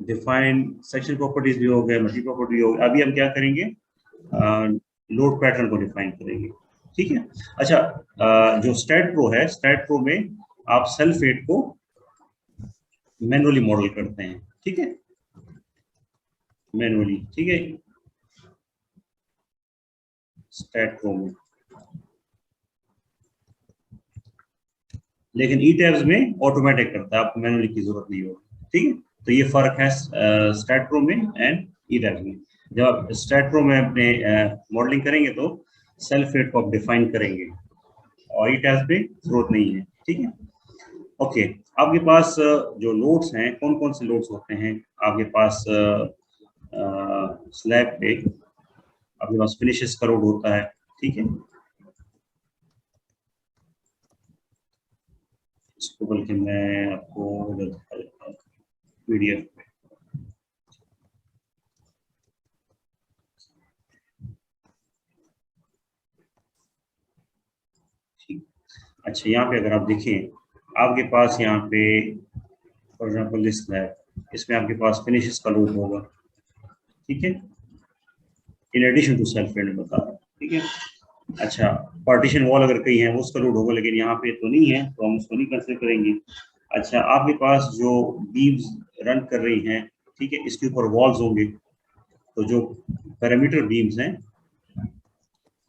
Define section properties भी हो गए, मल्टी प्रॉपर्टी हो गए। अभी हम क्या करेंगे, लोड पैटर्न को डिफाइन करेंगे। ठीक है। अच्छा, जो स्टैट प्रो है, स्टैट प्रो में आप सेल्फ वेट को मैनुअली मॉडल करते हैं। ठीक है, मैनुअली। ठीक है, स्टैट प्रो में, लेकिन ई टैब्स में ऑटोमेटिक करता है, आपको मैनुअली की जरूरत नहीं होगी। ठीक है, तो ये फर्क है स्टैट प्रो में एंड ई टैब्स में। जब आप स्टैट प्रो में अपने मॉडलिंग करेंगे तो सेल्फ वेट को आप डिफाइन करेंगे, और ई टैब्स में जरूरत नहीं है। ठीक है, ओके। आपके पास जो लोड्स हैं, कौन कौन से लोड्स होते हैं आपके पास? स्लैब पे आपके पास फिनिशेस का लोड होता है। ठीक है, इसको बल्कि मैं आपको उधर दिखा देता हूँ पीडीएफ में। ठीक, अच्छा, यहाँ पे अगर आप देखें, आपके पास यहाँ पे फॉर एग्जाम्पल दिस स्लैब, इसमें आपके पास फिनिशेस का लोड होगा। ठीक है, in addition to self weight बता रहा हूँ। ठीक है, अच्छा, पार्टीशन वॉल अगर कहीं है वो उसका लोड होगा, लेकिन यहाँ पे तो नहीं है तो हम उसको नहीं कंसिडर करेंगे। अच्छा, आपके पास जो बीम्स रन कर रही हैं, ठीक है, इसके ऊपर वॉल्स होंगे, तो जो पैरामीटर बीम्स हैं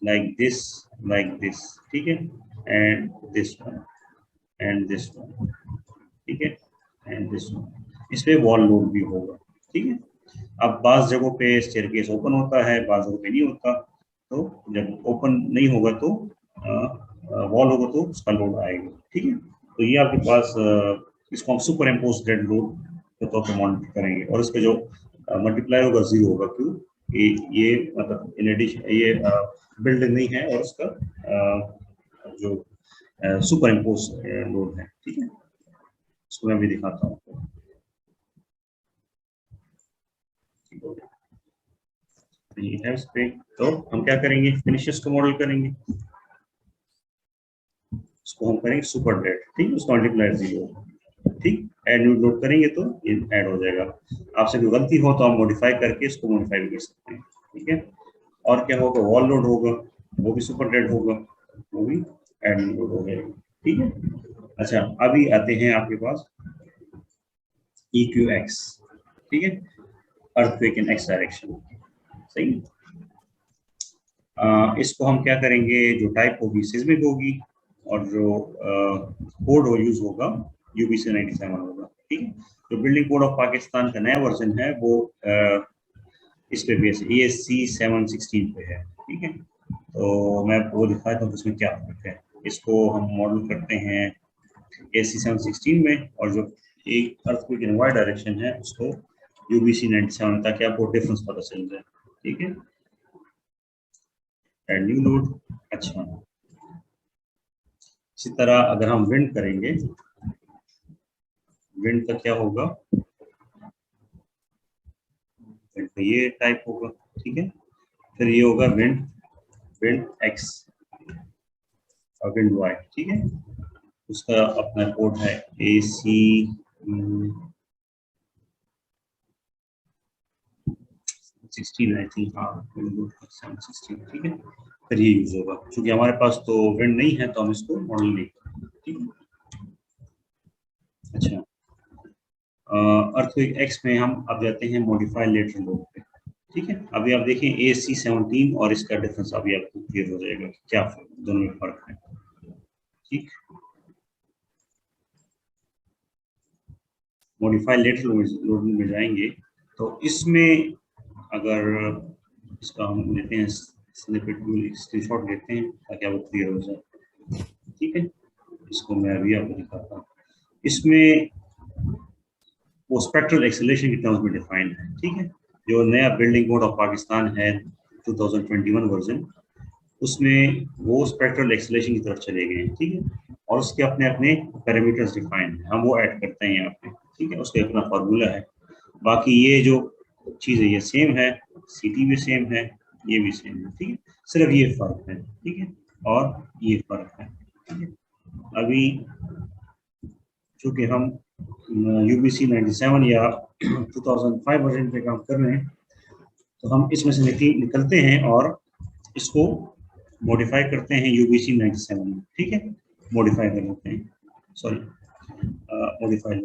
लाइक दिस, ठीक है, and this one and this one, ठीक है, एंड दिस वन, इस पे वॉल लोड भी होगा। ठीक है, अब बाज़ जगहों पे स्टेयरकेस ओपन होता है, बाज़ जगहों पे नहीं होता, तो जब ओपन नहीं होगा तो वॉल होगा तो उसका लोड आएगा। ठीक है, तो ये आपके पास इसको हम सुपर इम्पोज डेड लोड के तौर पर मॉनिटर करेंगे, और इसका जो मल्टीप्लाई होगा 0 होगा। क्यों? ये मतलब इन एडिशन ये बिल्डिंग नहीं है, और उसका जो सुपर इम्पोज लोड है। ठीक है, इसको मैं भी दिखाता हूँ। पे तो हम क्या करेंगे, फिनिशेस को मॉडल करेंगे, उसको हम करेंगे सुपर डेड। ठीक है, उसको मल्टीप्लाई 0। ठीक, ऐड न्यू लोड करेंगे तो ये ऐड हो जाएगा। आपसे कोई गलती हो तो आप मॉडिफाई करके इसको मॉडिफाई भी कर सकते हैं। ठीक है, और क्या होगा, वॉल लोड होगा, वो भी सुपर डेड होगा, वो भी ऐड न्यू लोड हो जाएगा। ठीक है, अच्छा, अभी आते हैं आपके पास EQX। ठीक है, अर्थक्वेक इन एक्स डायरेक्शन। सही, इसको हम क्या करेंगे, जो टाइप होगी सिस्मिक होगी, और जो कोड यूज होगा UBC 97 होगा। ठीक है, जो बिल्डिंग कोड ऑफ पाकिस्तान का नया वर्जन है वो इस पे बेस ESC 716 पे है। ठीक है, तो मैं आपको दिखाता हूँ इसमें क्या फर्क है। इसको हम मॉडल करते हैं ESC 716 में, और जो एक अर्थक्वेक इन वाई डायरेक्शन है उसको UBC 97, ताकि आपको डिफरेंस पता चल जाए। ठीक है, एड न्यू लोड। अच्छा, इसी तरह अगर हम विंड करेंगे, विंड का क्या होगा, विंड का ये टाइप होगा। ठीक है, फिर ये होगा विंड, विंड एक्स और विंड वाई। ठीक है, उसका अपना कोड है AC 16 आई थिंक। हाँ, 716। ठीक है, फिर ये यूज होगा। क्योंकि हमारे पास तो विंड नहीं है तो हम इसको मॉडल नहीं करेंगे। ठीक है, अच्छा, अर्थक्वेक एक्स में हम अब जाते हैं मॉडिफाई लेटरल लोड पे। ठीक है, अभी आप देखें AC 17 और इसका डिफरेंस अभी आपको क्लियर हो जाएगा कि क्या दोनों में फर्क है। ठीक, मॉडिफाई लेटरल लोड में जाएंगे तो इसमें अगर इसका हम लेते हैं स्निपेट, स्क्रीनशॉट लेते हैं ताकि आपको क्लियर हो जाए। ठीक है, इसको मैं अभी आपको दिखाता हूँ। इसमें वो स्पेक्ट्रल एक्सेलरेशन की टर्म्स में डिफाइंड है। ठीक है, जो नया बिल्डिंग कोड ऑफ पाकिस्तान है 2021 वर्जन, उसमें वो स्पेक्ट्रल एक्सेलरेशन की तरफ चले गए हैं। ठीक है, और उसके अपने अपने पैरामीटर्स डिफाइंड है, हम वो ऐड करते हैं यहाँ पे। ठीक है, उसका अपना फार्मूला है। बाकी ये जो चीज़ है ये सेम है, CT भी सेम है, ये भी सेम है। ठीक है, सिर्फ ये फर्क है। ठीक है, और ये फर्क है। ठीक है, अभी चूंकि हम UBC 97 या 2005 वर्जन पे काम कर रहे हैं, तो हम इसमें से निकलते हैं और इसको मॉडिफाई करते हैं यूबीसी 97 में, ठीक है, मॉडिफाई कर लेते हैं, सॉरी मॉडिफाई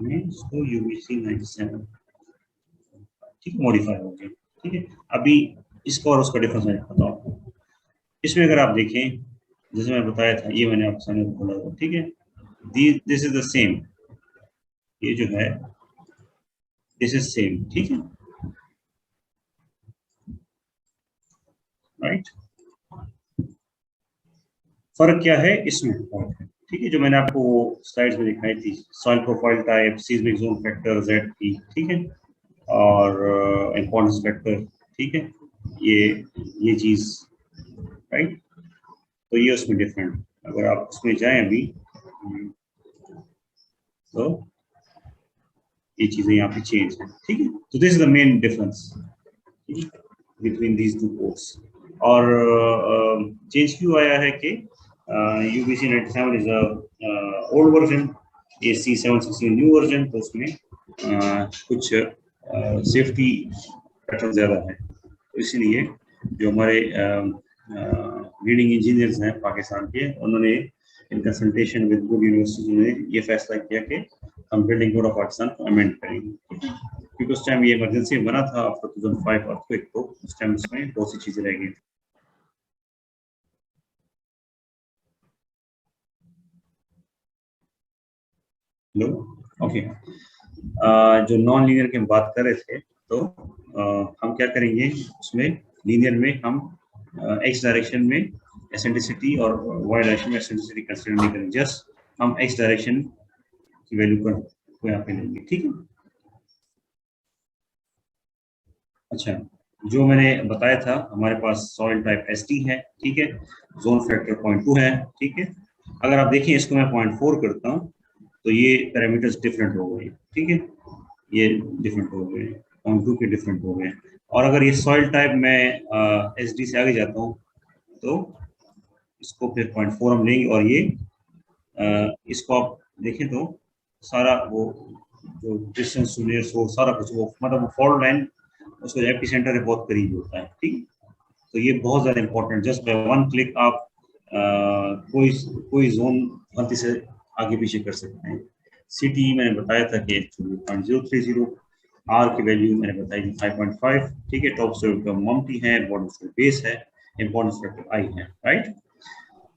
में इसको यूबीसी 97, ठीक है, मॉडिफाई हो गया, ठीक है। अभी इसको और उसका डिफरेंस मैं बताता हूँ आपको। इसमें अगर आप देखें, जैसे मैं बताया था, ये मैंने आपके सामने बोला था, ठीक है, दिस इज द सेम, ये जो है दिस इज सेम, ठीक है, राइट। फर्क क्या है इसमें, फर्क है, ठीक है, जो मैंने आपको स्लाइड्स में दिखाई थी, soil profile type, seismic zone factor Z की, ठीक है, और इम्पोर्टेंस फैक्टर, ठीक है, ये चीज, राइट। तो ये उसमें डिफरेंट, अगर आप उसमें जाएं अभी, तो ये चीजें यहाँ पे चेंज है, ठीक है। तो this is the main difference between these two course. और चेंज क्यों आया है कि यूबीसी 97 इज ओल्ड वर्जन, ये C716 न्यू वर्जन, तो उसमें कुछ सेफ्टी पैटर्न ज़्यादा है, तो इसलिए जो हमारे लीडिंग इंजीनियर्स हैं पाकिस्तान के, उन्होंने in consultation with good university ने ये फैसला किया कि हम बिल्डिंग कोड ऑफ पाकिस्तान को अमेंड करेंगे, क्योंकि उस टाइम ये इमरजेंसी बना था आफ्टर 2005 अर्थक्वेक, तो उस टाइम उसमें बहुत सी चीज़ें रह गई। Hello, okay. जो नॉन लीनियर की हम बात कर रहे थे, तो हम क्या करेंगे उसमें, लीनियर में हम एक्स डायरेक्शन में एसेंट्रिसिटी और वाई डायरेक्शन में एसेंट्रिसिटी कंसीडर नहीं करेंगे, जस्ट हम एक्स डायरेक्शन की वैल्यू को यहाँ पे लेंगे, ठीक है। अच्छा, जो मैंने बताया था, हमारे पास सॉइल टाइप एसटी है, ठीक है, जोन फैक्टर 0.2 है, ठीक है। अगर आप देखिए इसको मैं 0.4 करता हूँ, तो ये पैरामीटर्स डिफरेंट हो गए, ठीक है, ये डिफरेंट हो गए, 0.2 के डिफरेंट हो गए। और अगर ये सॉइल टाइप मैं एस डी से आगे जाता हूँ, तो इसको फिर 0.4 हम लेंगे, और ये इसको आप देखें तो सारा वो जो डिस्टेंस टू नियर सोर्स, सारा कुछ वो मतलब फॉल्ट लाइन उसको एपी सेंटर के बहुत करीब होता है, ठीक। तो ये बहुत ज़्यादा important, just by one click आप कोई कोई जोन गलती से आगे पीछे कर सकते हैं। सिटी मैंने बताया था कि 0.030, आर की वैल्यू मैंने बताई थी 5.5, ठीक है, टॉप से मम्टी है, बॉटम से बेस है, इंपॉर्टेंस फैक्टर आई है, right.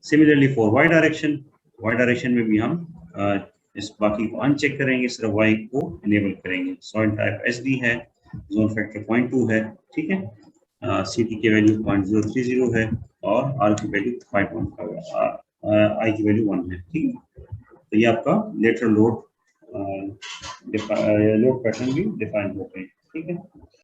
Similarly for Y direction में भी हम इस बाकी को अनचेक करेंगे, सिर्फ वाई को इनेबल करेंगे। सॉइल टाइप एस डी है, जोन फैक्टर 0.2 है, ठीक है, सी टी की वैल्यू 0.030 है, और आर की वैल्यू 5.5 है, आई की वैल्यू 1 है, ठीक है। तो ये आपका लेटरल लोड लोड पैटर्न भी डिफाइन हो गए, ठीक है।